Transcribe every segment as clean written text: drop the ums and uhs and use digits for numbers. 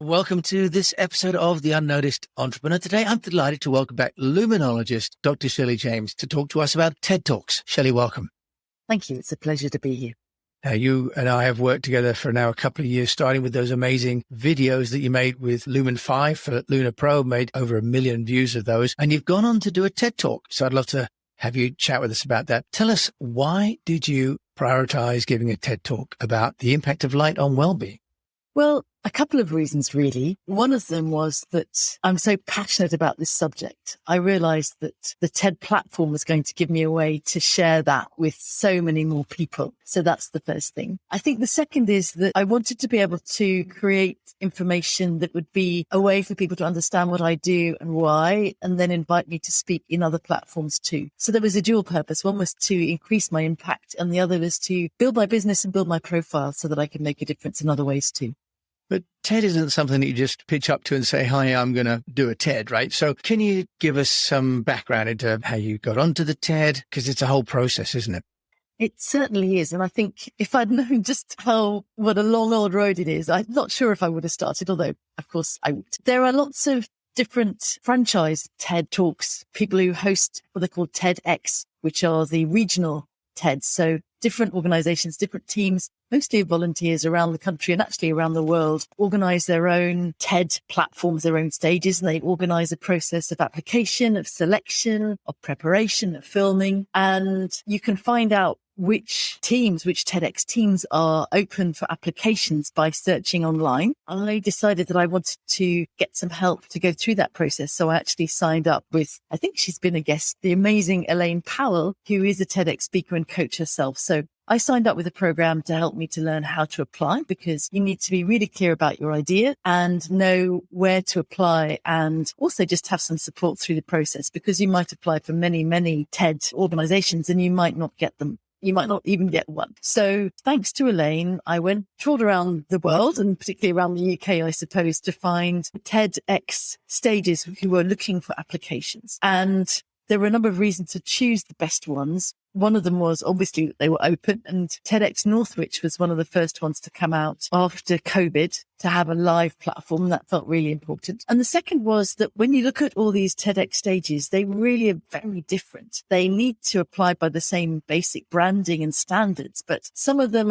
Welcome to this episode of The Unnoticed Entrepreneur. Today, I'm delighted to welcome back luminologist Dr. Shelley James to talk to us about TED Talks. Shelley, welcome. Thank you. It's a pleasure to be here. You and I have worked together for now a couple of years, starting with those amazing videos that you made with Lumen 5 for Lunar Pro, made over 1 million views of those. And you've gone on to do a TED Talk. So I'd love to have you chat with us about that. Tell us, why did you prioritize giving a TED Talk about the impact of light on well-being? Well, a couple of reasons, really. One of them was that I'm so passionate about this subject. I realized that the TED platform was going to give me a way to share that with so many more people. So that's the first thing. I think the second is that I wanted to be able to create information that would be a way for people to understand what I do and why, and then invite me to speak in other platforms too. So there was a dual purpose. One was to increase my impact, and the other was to build my business and build my profile so that I can make a difference in other ways too. But TED isn't something that you just pitch up to and say, hi, I'm going to do a TED, right? So can you give us some background into how you got onto the TED? Because it's a whole process, isn't it? It certainly is. And I think if I'd known just what a long old road it is, I'm not sure if I would have started, although of course I would. There are lots of different franchise TED Talks, people who host what they're called TEDx, which are the regional TEDs. So different organizations, different teams, mostly volunteers around the country and actually around the world, organize their own TED platforms, their own stages, and they organize a process of application, of selection, of preparation, of filming. And you can find out which TEDx teams are open for applications by searching online. I decided that I wanted to get some help to go through that process. So I actually signed up with, I think she's been a guest, the amazing Elaine Powell, who is a TEDx speaker and coach herself. So I signed up with a program to help me to learn how to apply, because you need to be really clear about your idea and know where to apply, and also just have some support through the process, because you might apply for many, many TED organizations and you might not get them. You might not even get one. So thanks to Elaine, I trawled around the world, and particularly around the UK, I suppose, to find TEDx stages who were looking for applications. And there were a number of reasons to choose the best ones. One of them was obviously that they were open, and TEDx Northwich was one of the first ones to come out after COVID to have a live platform. That felt really important. And the second was that when you look at all these TEDx stages, they really are very different. They need to apply by the same basic branding and standards, but some of them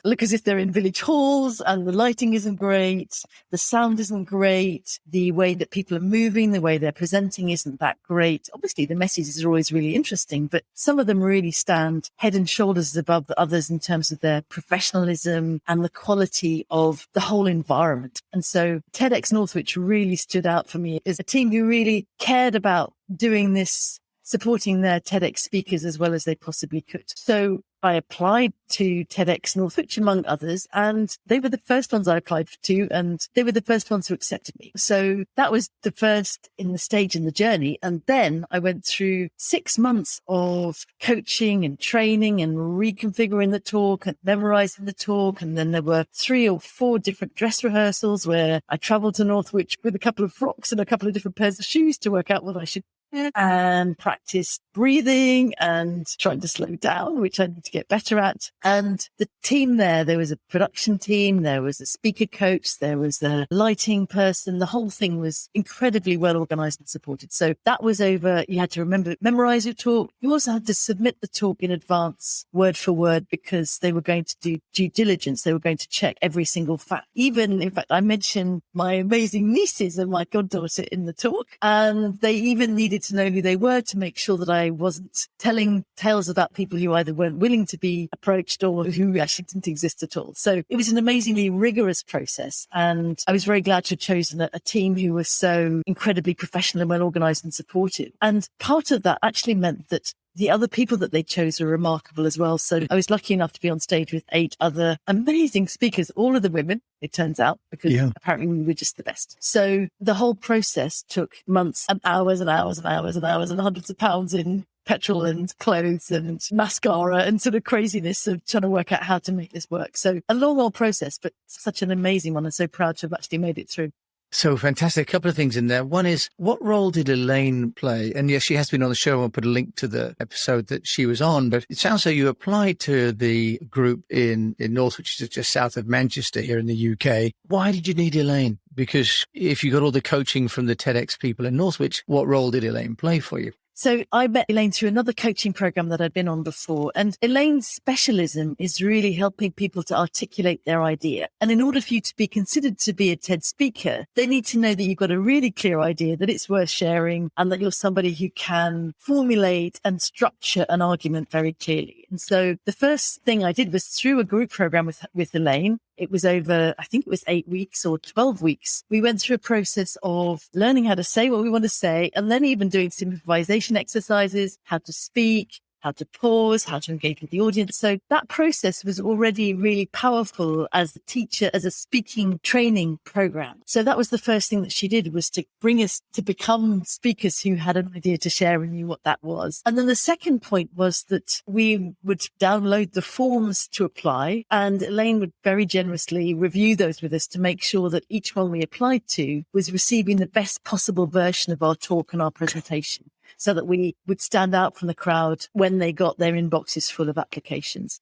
look as if they're in village halls, and the lighting isn't great, the sound isn't great, the way that people are moving, the way they're presenting isn't that great. Obviously, the messages are always really interesting, but some of them really stand head and shoulders above the others in terms of their professionalism and the quality of the whole environment. And so TEDx Northwich really stood out for me as a team who really cared about doing this, supporting their TEDx speakers as well as they possibly could. So I applied to TEDx Northwich, among others, and they were the first ones I applied to, and they were the first ones who accepted me. So that was the first in the stage in the journey. And then I went through 6 months of coaching and training and reconfiguring the talk and memorizing the talk. And then there were 3 or 4 different dress rehearsals where I traveled to Northwich with a couple of frocks and a couple of different pairs of shoes to work out what I should do, and practice breathing and trying to slow down, which I need to get better at. And the team there was a production team, there was a speaker coach, there was a lighting person. The whole thing was incredibly well organized and supported. So that was over. You had to memorize your talk. You also had to submit the talk in advance, word for word, because they were going to do due diligence. They were going to check every single fact. In fact, I mentioned my amazing nieces and my goddaughter in the talk, and they even needed to know who they were to make sure that I wasn't telling tales about people who either weren't willing to be approached or who actually didn't exist at all. So it was an amazingly rigorous process. And I was very glad to have chosen a team who was so incredibly professional and well organized and supportive. And part of that actually meant that the other people that they chose were remarkable as well. So I was lucky enough to be on stage with 8 other amazing speakers, all of them women, it turns out, because apparently we were just the best. So the whole process took months and hours and hours and hours and hours and hundreds of pounds in petrol and clothes and mascara and sort of craziness of trying to work out how to make this work. So a long old process, but such an amazing one. I'm so proud to have actually made it through. So fantastic. A couple of things in there. One is, what role did Elaine play? And yes, she has been on the show. I'll put a link to the episode that she was on, but it sounds like you applied to the group in North, which is just south of Manchester here in the UK. Why did you need Elaine? Because if you got all the coaching from the TEDx people in Northwich, what role did Elaine play for you? So I met Elaine through another coaching program that I'd been on before. And Elaine's specialism is really helping people to articulate their idea. And in order for you to be considered to be a TED speaker, they need to know that you've got a really clear idea, that it's worth sharing, and that you're somebody who can formulate and structure an argument very clearly. And so the first thing I did was through a group program with Elaine. It was over, I think it was 8 weeks or 12 weeks. We went through a process of learning how to say what we want to say, and then even doing some improvisation exercises, how to speak, how to pause, how to engage with the audience. So that process was already really powerful as a teacher, as a speaking training program. So that was the first thing that she did, was to bring us to become speakers who had an idea to share and knew what that was. And then the second point was that we would download the forms to apply, and Elaine would very generously review those with us to make sure that each one we applied to was receiving the best possible version of our talk and our presentation, so that we would stand out from the crowd when they got their inboxes full of applications.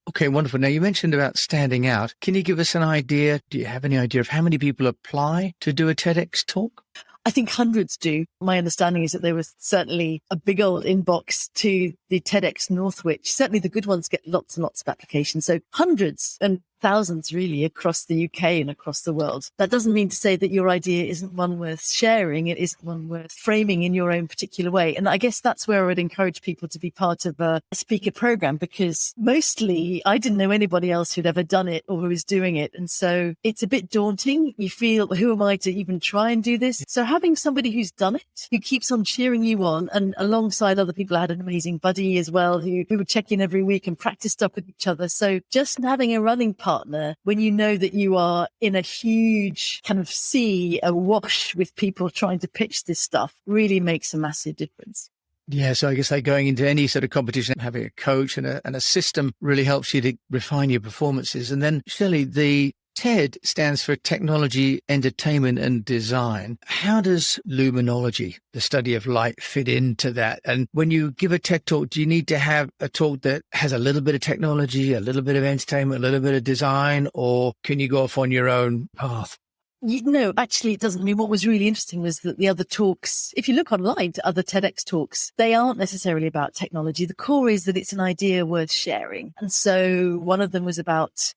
Okay, wonderful. Now, you mentioned about standing out. Can you give us an idea? Do you have any idea of how many people apply to do a TEDx talk? I think hundreds do. My understanding is that there was certainly a big old inbox to the TEDx Northwich. Certainly the good ones get lots and lots of applications. So hundreds and thousands really across the UK and across the world. That doesn't mean to say that your idea isn't one worth sharing. It isn't one worth framing in your own particular way. And I guess that's where I would encourage people to be part of a speaker program, because mostly I didn't know anybody else who'd ever done it or who was doing it. And so it's a bit daunting. You feel, who am I to even try and do this? So having somebody who's done it, who keeps on cheering you on, and alongside other people, I had an amazing buddy as well who would check in every week and practice stuff with each other. So just having a running partner when you know that you are in a huge kind of sea, awash with people trying to pitch this stuff, really makes a massive difference. Yeah, so I guess like going into any sort of competition, having a coach and a system really helps you to refine your performances. And then, Shelley, the TED stands for Technology, Entertainment and Design. How does luminology, the study of light, fit into that? And when you give a TED talk, do you need to have a talk that has a little bit of technology, a little bit of entertainment, a little bit of design, or can you go off on your own path? No, actually, it doesn't. I mean, what was really interesting was that the other talks, if you look online to other TEDx talks, they aren't necessarily about technology. The core is that it's an idea worth sharing. And so one of them was about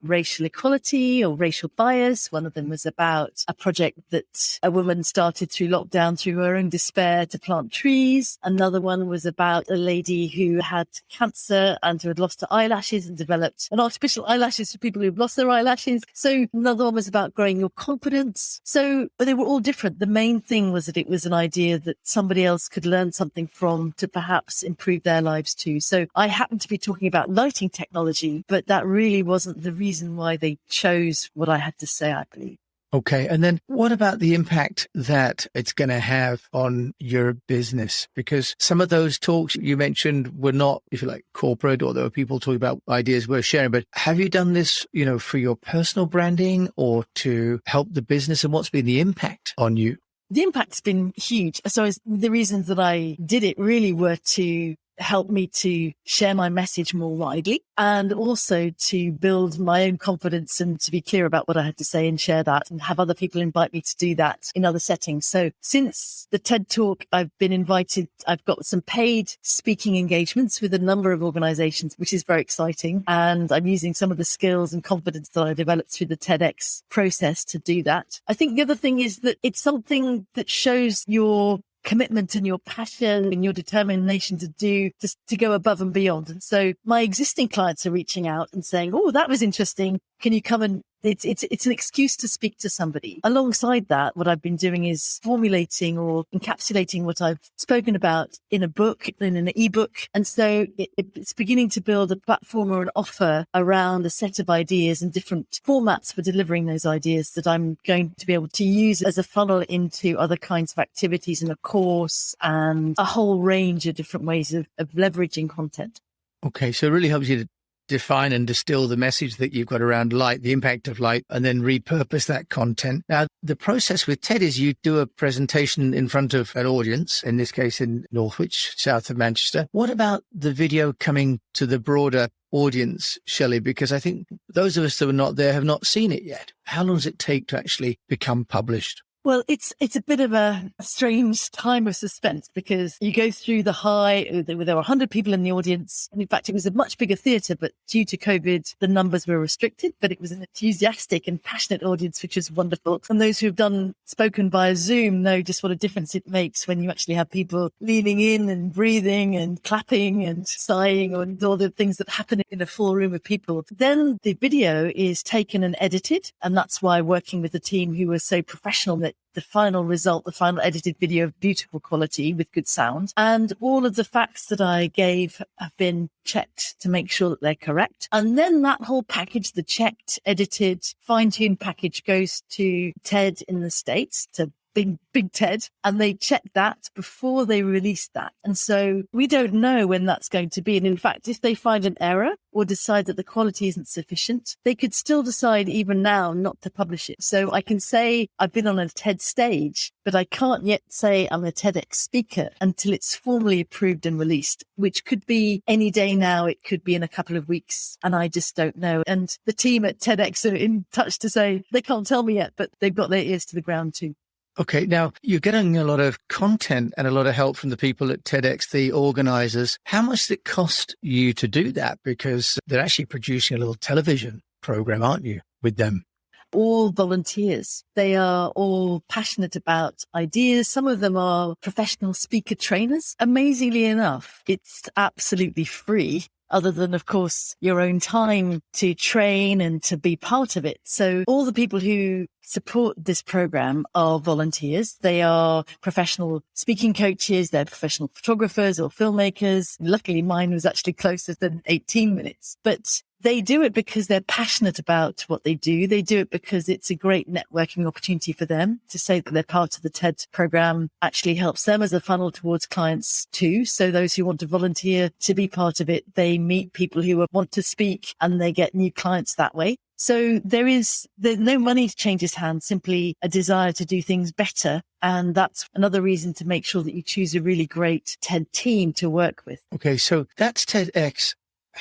racial equality or racial bias. One of them was about a project that a woman started through lockdown through her own despair to plant trees. Another one was about a lady who had cancer and who had lost her eyelashes and developed an artificial eyelashes for people who've lost their eyelashes. So another one was about growing your confidence. So, but they were all different. The main thing was that it was an idea that somebody else could learn something from to perhaps improve their lives too. So I happened to be talking about lighting technology, but that really wasn't the reason why they chose what I had to say, I believe. Okay. And then what about the impact that it's going to have on your business? Because some of those talks you mentioned were not, if you like, corporate, or there were people talking about ideas worth sharing. But have you done this, for your personal branding or to help the business? And what's been the impact on you? The impact's been huge. So the reasons that I did it really were to help me to share my message more widely, and also to build my own confidence and to be clear about what I had to say and share that, and have other people invite me to do that in other settings. So since the TED Talk, I've been invited, I've got some paid speaking engagements with a number of organizations, which is very exciting. And I'm using some of the skills and confidence that I developed through the TEDx process to do that. I think the other thing is that it's something that shows your commitment and your passion and your determination to go above and beyond. And so my existing clients are reaching out and saying, oh, that was interesting. Can you come and it's an excuse to speak to somebody. Alongside that, what I've been doing is formulating or encapsulating what I've spoken about in a book, in an ebook. And so it's beginning to build a platform or an offer around a set of ideas and different formats for delivering those ideas that I'm going to be able to use as a funnel into other kinds of activities in a course and a whole range of different ways of leveraging content. Okay, so it really helps you to define and distill the message that you've got around light, the impact of light, and then repurpose that content. Now, the process with TED is you do a presentation in front of an audience, in this case in Northwich, south of Manchester. What about the video coming to the broader audience, Shelley? Because I think those of us that were not there have not seen it yet. How long does it take to actually become published? Well, it's a bit of a strange time of suspense because you go through the high, there were 100 people in the audience. And in fact, it was a much bigger theatre, but due to COVID, the numbers were restricted, but it was an enthusiastic and passionate audience, which was wonderful. And those who have spoken via Zoom know just what a difference it makes when you actually have people leaning in and breathing and clapping and sighing and all the things that happen in a full room of people. Then the video is taken and edited. And that's why working with the team who were so professional that the final result, the final edited video of beautiful quality with good sound. And all of the facts that I gave have been checked to make sure that they're correct. And then that whole package, the checked, edited, fine-tuned package goes to TED in the States, to Big TED, and they check that before they release that. And so we don't know when that's going to be. And in fact, if they find an error or decide that the quality isn't sufficient, they could still decide even now not to publish it. So I can say I've been on a TED stage, but I can't yet say I'm a TEDx speaker until it's formally approved and released, which could be any day now. It could be in a couple of weeks. And I just don't know. And the team at TEDx are in touch to say they can't tell me yet, but they've got their ears to the ground too. Okay, now you're getting a lot of content and a lot of help from the people at TEDx, the organizers. How much does it cost you to do that? Because they're actually producing a little television program, aren't you, with them? All volunteers. They are all passionate about ideas. Some of them are professional speaker trainers. Amazingly enough, it's absolutely free, other than, of course, your own time to train and to be part of it. So all the people who support this program are volunteers. They are professional speaking coaches. They're professional photographers or filmmakers. Luckily, mine was actually closer than 18 minutes. But they do it because they're passionate about what they do. They do it because it's a great networking opportunity for them. To say that they're part of the TED program actually helps them as a funnel towards clients too. So those who want to volunteer to be part of it, they meet people who want to speak and they get new clients that way. So there's no money changes hands, simply a desire to do things better. And that's another reason to make sure that you choose a really great TED team to work with. Okay, so that's TEDx.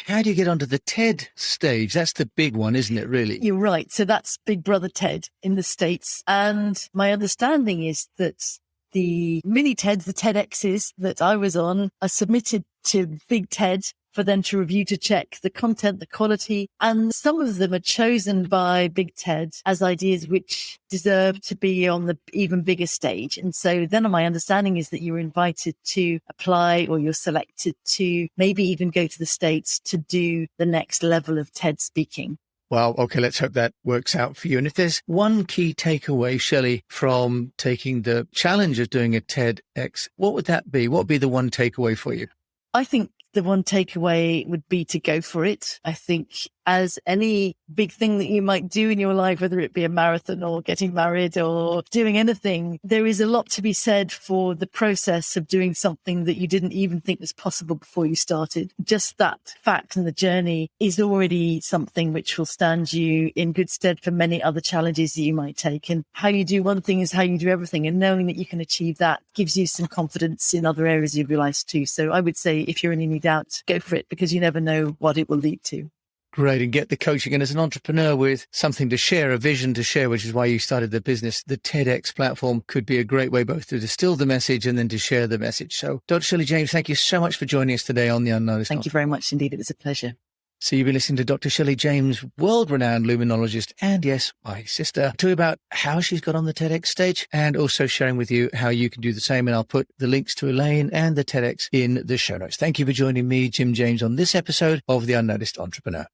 How do you get onto the TED stage? That's the big one, isn't it, really? You're right. So that's Big Brother TED in the States. And my understanding is that the mini TEDs, the TEDx's that I was on, are submitted to Big TED for them to review, to check the content, the quality. And some of them are chosen by Big TED as ideas which deserve to be on the even bigger stage. And so then my understanding is that you're invited to apply, or you're selected to maybe even go to the States to do the next level of TED speaking. Well, okay, let's hope that works out for you. And if there's one key takeaway, Shelley, from taking the challenge of doing a TEDx, what would that be? What would be the one takeaway for you? I think the one takeaway would be to go for it. I think as any big thing that you might do in your life, whether it be a marathon or getting married or doing anything, there is a lot to be said for the process of doing something that you didn't even think was possible before you started. Just that fact and the journey is already something which will stand you in good stead for many other challenges that you might take. And how you do one thing is how you do everything. And knowing that you can achieve that gives you some confidence in other areas of your life too. So I would say if you're in any doubt, go for it, because you never know what it will lead to. Great. And get the coaching. And as an entrepreneur with something to share, a vision to share, which is why you started the business, the TEDx platform could be a great way both to distill the message and then to share the message. So Dr. Shelley James, thank you so much for joining us today on the UnNoticed. Thank you very much indeed. It was a pleasure. So you've been listening to Dr. Shelley James, world-renowned luminologist, and yes, my sister, tell you about how she's got on the TEDx stage and also sharing with you how you can do the same. And I'll put the links to Elaine and the TEDx in the show notes. Thank you for joining me, Jim James, on this episode of The UnNoticed Entrepreneur.